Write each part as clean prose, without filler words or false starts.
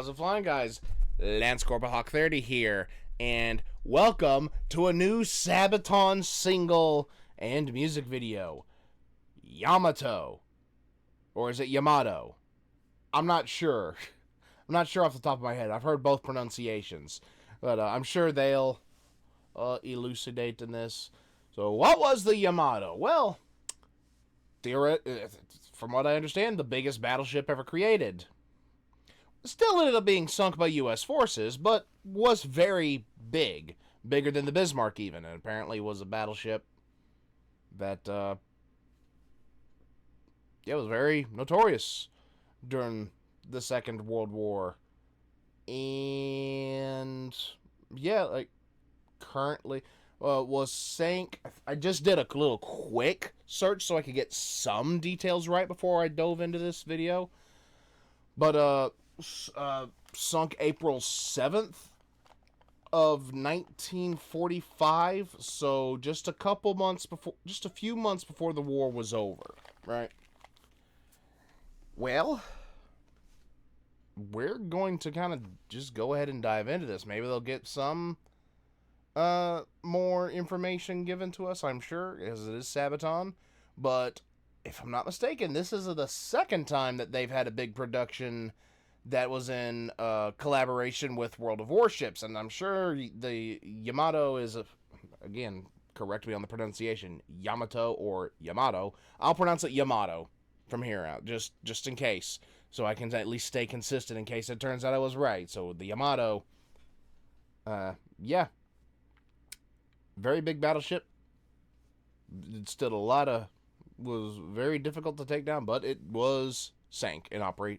How's it flying, guys? Lance Corporahawk 30 here, and welcome to a new Sabaton single and music video. Yamato. Or is it Yamato? I'm not sure. I'm not sure off the top of my head. I've heard both pronunciations, but I'm sure they'll elucidate in this. So what was the Yamato? Well, from what I understand, the biggest battleship ever created. Still ended up being sunk by U.S. forces, but was very big. Bigger than the Bismarck, even. And apparently was a battleship that, was very notorious during the Second World War. And, currently was sank. I just did a little quick search so I could get some details right before I dove into this video. But, sunk April 7th of 1945, so just a few months before the war was over, right? Well, we're going to kind of just go ahead and dive into this. Maybe they'll get some more information given to us, I'm sure, as it is Sabaton, but if I'm not mistaken, this is the second time that they've had a big production that was in collaboration with World of Warships, and I'm sure the Yamato is, again, correct me on the pronunciation, Yamato or Yamato. I'll pronounce it Yamato from here out, just in case, so I can at least stay consistent in case it turns out I was right. So the Yamato, very big battleship. It stood was very difficult to take down, but it was sank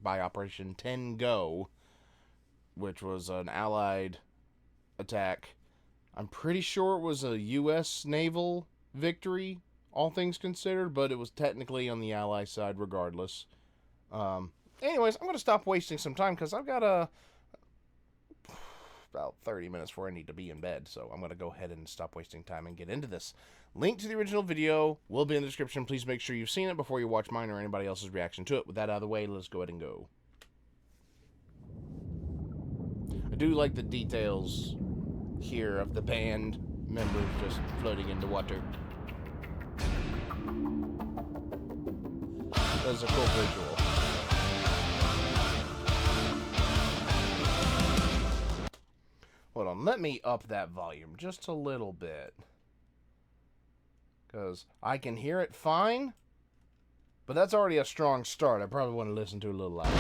by Operation 10 Go, which was an Allied attack. I'm pretty sure it was a U.S. naval victory, all things considered, but it was technically on the Ally side regardless. Anyways, I'm going to stop wasting some time because I've got about 30 minutes before I need to be in bed, so I'm going to go ahead and stop wasting time and get into this. Link to the original video will be in the description. Please make sure you've seen it before you watch mine or anybody else's reaction to it. With that out of the way, let's go ahead and go. I do like the details here of the band members just floating in the water. That's a cool visual. Hold on, let me up that volume just a little bit, because I can hear it fine, but that's already a strong start. I probably want to listen to it a little louder.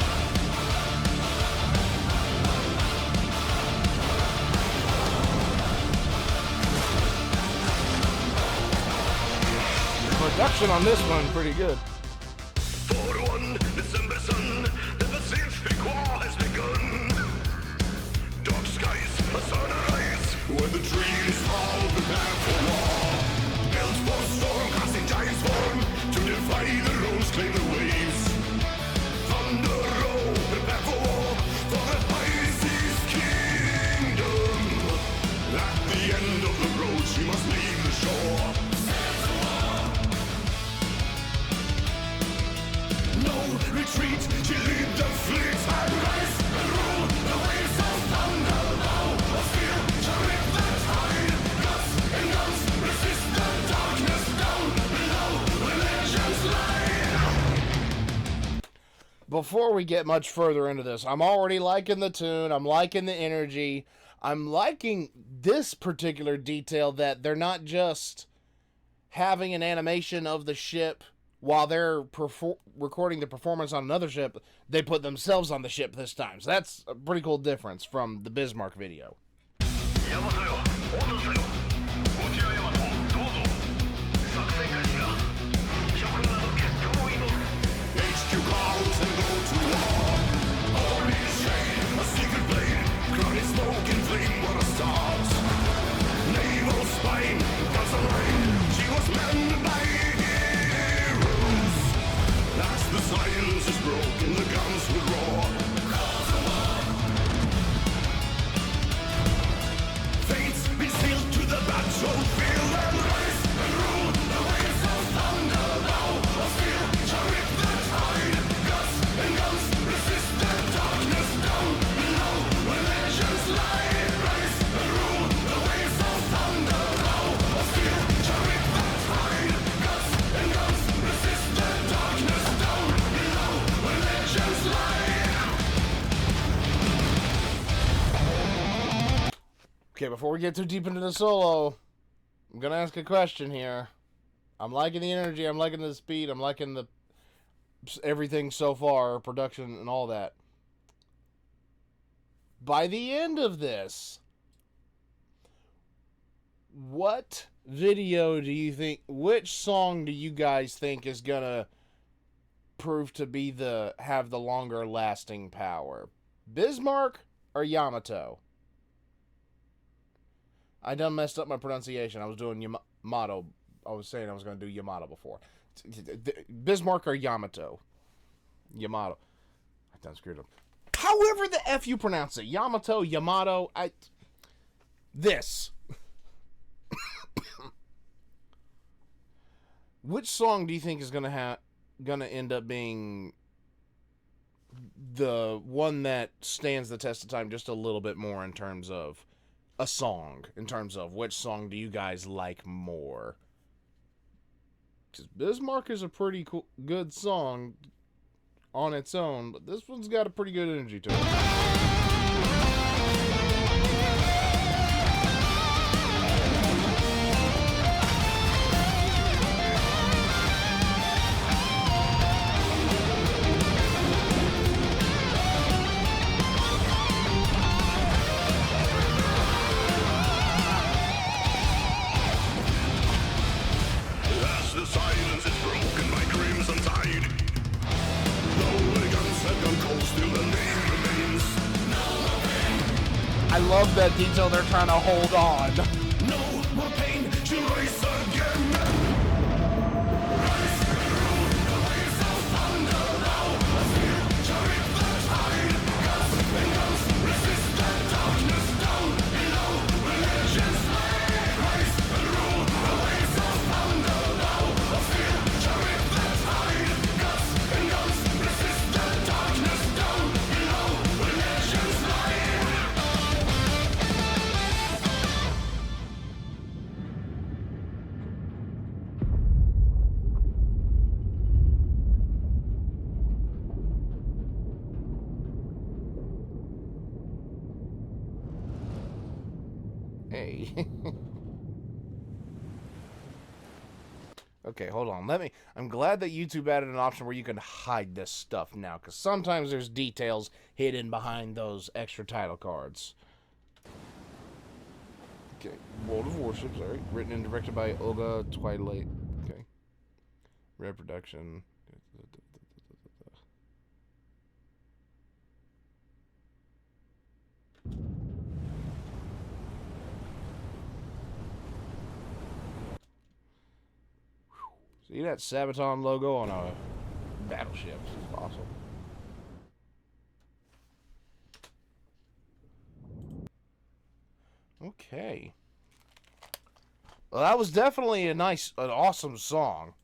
The production on this one pretty good. For one December sun, the Pacific War has begun. Dark skies, a sunrise, where the trees all prepare for war. Built for storm, casting giants form, to defy the roads, claim the waves. Thunder roll, prepare for war, for the high seas kingdom. At the end of the road, she must leave the shore. No retreat, she lead the fleet and rise and rule the waves of thunder. Now of fear shall rip the tide. Guts and guns resist the darkness down below where legends lie. Before we get much further into this, I'm already liking the tune, I'm liking the energy, I'm liking this particular detail that they're not just having an animation of the ship while they're recording the performance on another ship, they put themselves on the ship this time. So that's a pretty cool difference from the Bismarck video. Yamato, ODYSEE, Yamato, dozo. HQ calls and go to war. Only shame, a secret blade, chronic smoke and flame, what a start. Naval spine, guns aligned, she was manned by heroes. As the silence is broken, the guns will roar. Call to war. Fates be sealed to Okay, before we get too deep into the solo, I'm gonna ask a question here. I'm liking the energy, I'm liking the speed, I'm liking the everything so far, production and all that. By the end of this, what video do you think, which song do you guys think is gonna prove to be have the longer lasting power? Bismarck or Yamato? I done messed up my pronunciation. I was doing Yamato. I was saying I was going to do Yamato before. Bismarck or Yamato? Yamato. I done screwed up. However the F you pronounce it. Yamato, Yamato. This. Which song do you think is gonna end up being the one that stands the test of time just a little bit more in terms of a song, in terms of which song do you guys like more? Because Bismarck is a pretty good song on its own, but this one's got a pretty good energy to it. I love that detail they're trying to hold on. No more pain to rise again. Rise through the waves of thunder now. Feel carry the tide. Guts and guns resist the darkness down below. Legends lay. Rise and rule the waves of thunder now. Feel carry the tide. Guts and guns resist the darkness down below. Legends lay. Hey. Okay, hold on. I'm glad that YouTube added an option where you can hide this stuff now, because sometimes there's details hidden behind those extra title cards. Okay, World of Warships, alright. Written and directed by Olga Twilight. Okay. Reproduction. See that Sabaton logo on a battleship? This is awesome. Okay. Well, that was definitely an awesome song.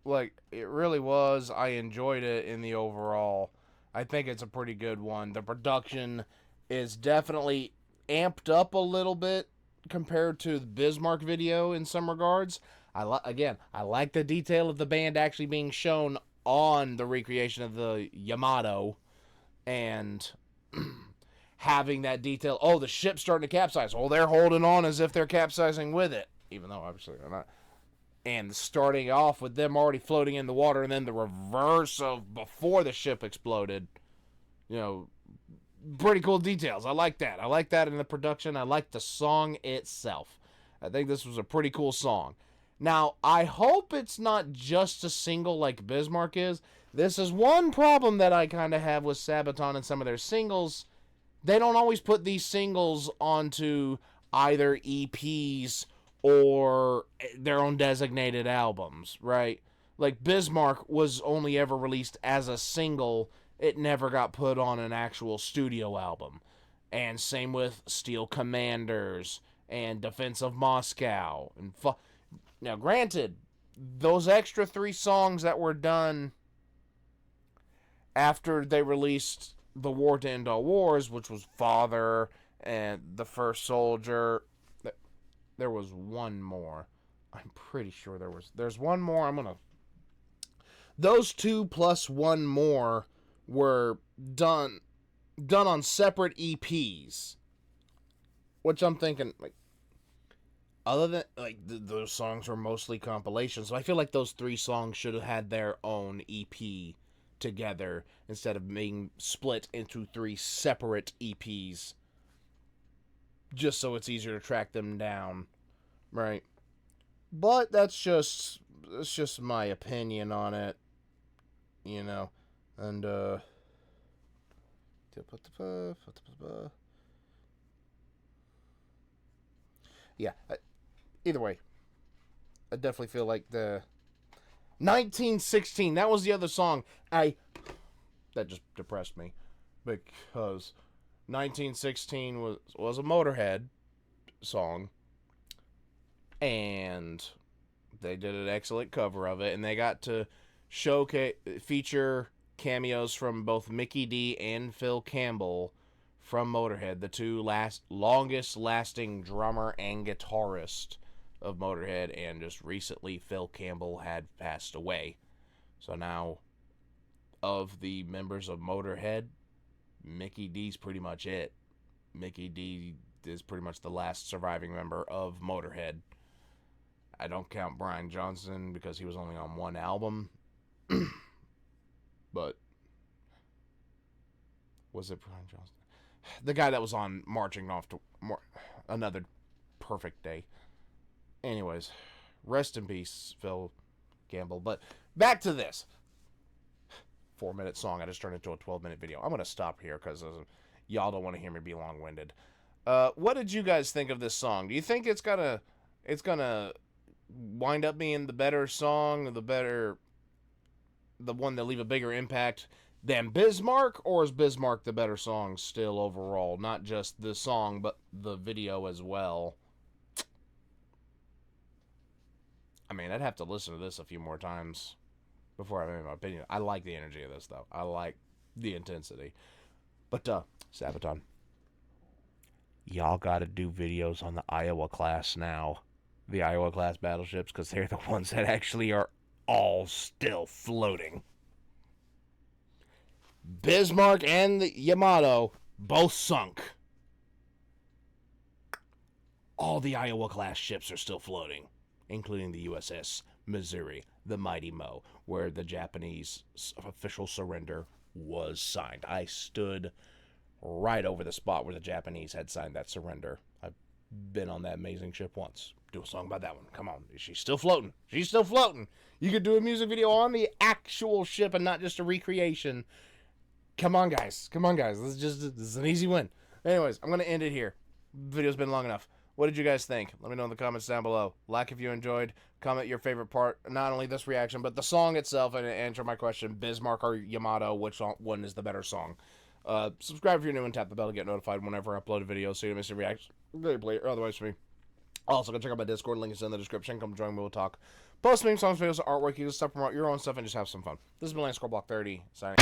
Like, it really was. I enjoyed it in the overall. I think it's a pretty good one. The production is definitely amped up a little bit compared to the Bismarck video in some regards. I like the detail of the band actually being shown on the recreation of the Yamato, and having that detail. Oh, the ship's starting to capsize. Well, they're holding on as if they're capsizing with it, even though obviously they're not. And starting off with them already floating in the water, and then the reverse of before the ship exploded. You know, pretty cool details. I like that. I like that in the production. I like the song itself. I think this was a pretty cool song. Now, I hope it's not just a single like Bismarck is. This is one problem that I kind of have with Sabaton and some of their singles. They don't always put these singles onto either EPs or their own designated albums, right? Like, Bismarck was only ever released as a single. It never got put on an actual studio album. And same with Steel Commanders and Defense of Moscow and Now, granted, those extra 3 songs that were done after they released The War to End All Wars, which was Father and The First Soldier, there was one more. I'm pretty sure there's one more. Those 2 plus one more were done on separate EPs. which I'm thinking, like, other than, like, those songs were mostly compilations, so I feel like those 3 songs should have had their own EP together instead of being split into 3 separate EPs, just so it's easier to track them down, right? But that's just my opinion on it, you know. And yeah, either way, I definitely feel like the 1916, that was the other song that just depressed me, because 1916 was a Motorhead song, and they did an excellent cover of it, and they got to feature cameos from both Mickey D and Phil Campbell from Motorhead, the 2 longest lasting drummer and guitarist of Motorhead, and just recently Phil Campbell had passed away. So now, of the members of Motorhead, Mickey D's pretty much it. Mickey D is pretty much the last surviving member of Motorhead. I don't count Brian Johnson because he was only on 1 album. But was it Brian Johnson? The guy that was on Marching Off to Another Perfect Day. Anyways, rest in peace, Phil Campbell. But back to this 4-minute song. I just turned into a 12-minute video. I'm going to stop here because y'all don't want to hear me be long-winded. What did you guys think of this song? Do you think it's gonna wind up being the better song, the one that leave a bigger impact than Bismarck, or is Bismarck the better song still overall? Not just the song, but the video as well. I mean, I'd have to listen to this a few more times before I make my opinion. I like the energy of this, though. I like the intensity. But, Sabaton, y'all gotta do videos on the Iowa class now. The Iowa class battleships, because they're the ones that actually are all still floating. Bismarck and the Yamato both sunk. All the Iowa class ships are still floating, including the USS Missouri, the Mighty Mo, where the Japanese official surrender was signed. I stood right over the spot where the Japanese had signed that surrender. I've been on that amazing ship once. Do a song about that one. Come on. She's still floating. She's still floating. You could do a music video on the actual ship and not just a recreation. Come on, guys. Come on, guys. This is an easy win. Anyways, I'm going to end it here. The video's been long enough. What did you guys think? Let me know in the comments down below. Like if you enjoyed. Comment your favorite part. Not only this reaction, but the song itself. And answer my question, Bismarck or Yamato, which one is the better song? Subscribe if you're new and tap the bell to get notified whenever I upload a video so you don't miss a reaction. Gameplay or otherwise for me. Also, go check out my Discord. Link is in the description. Come join me. We'll talk. Post memes, songs, videos, artwork. You can stuff, promote your own stuff and just have some fun. This has been Lance Block 30 signing.